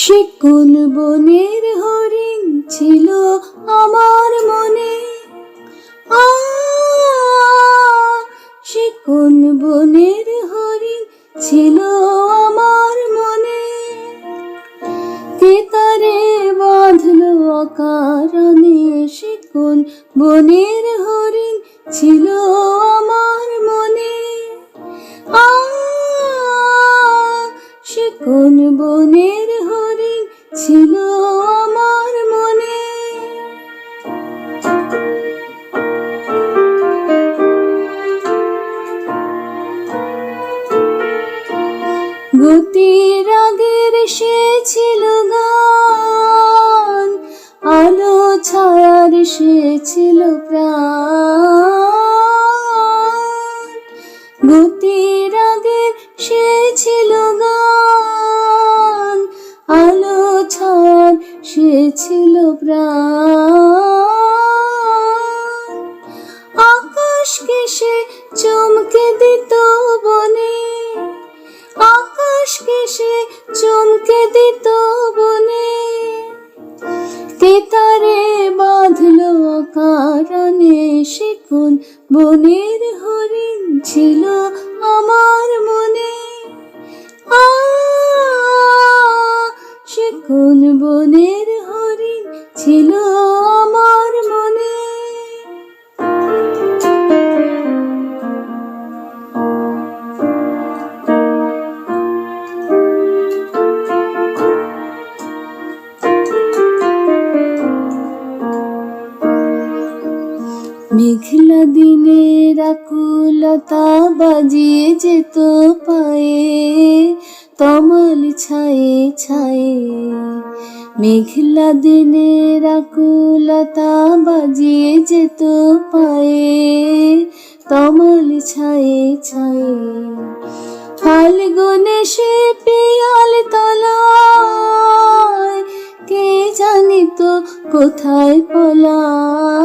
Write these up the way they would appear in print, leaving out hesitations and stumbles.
সে কোন বনের হরিণ ছিল আমার মনে, সে কোন বনের হরিণ ছিল আমার মনে। কে তারে বাঁধলো অকারণে, সে কোন বনের হরিণ ছিল আমার মনে। সে কোন বনের হরিণ ছিল আমার মনে। গতির আগের সে ছিল গান, আলো ছায়ার সে ছিল প্রাণ। গতির আগের সে ছিল গান, আলো ছায়ার সে ছিল প্রাণ। আকাশকে সে চমকে দিত বনে, আকাশকে সে চমকে দিত বনে। কে তারে বাঁধলো অকারণে, সে কোন বনের হরিণ ছিল আমার মনে। সে কোন বনের হরিণ ছিল আমার মনে। মেঘলা দিনের আকুলতা বাজিয়ে যেত পায়ে, তমাল ছায়ে ছায়ে। মেঘলা দিনের আকুলতা বাজিয়ে যেত পায়ে, তমাল ছায়ে ছায়ে। ফাল্গুনে সে পিয়াল তলায়, কে জানিত কোথায় পলায়।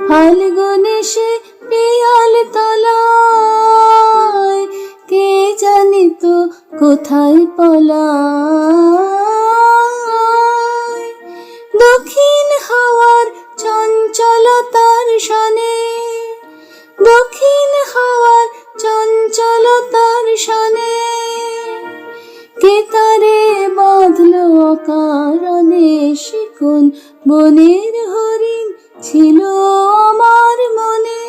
ফাল্গুনে সে পিয়াল তলায়, কে জানিত কোথায় পলায়। দক্ষিণ হাওয়ার চঞ্চলতার শনে, দক্ষিণ হাওয়ার চঞ্চলতার শনে। কে তারে বাঁধলো অকারণে, সে কোন বনের হরিণ ছিল আমার মনে।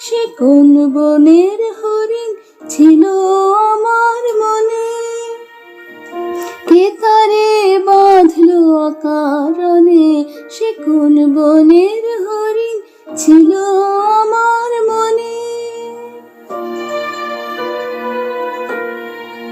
সে কোন বনের হরিণ ছিল আমার মনে। কে তারে বাঁধলো অকারণে, সে কোন বনের হরিণ ছিল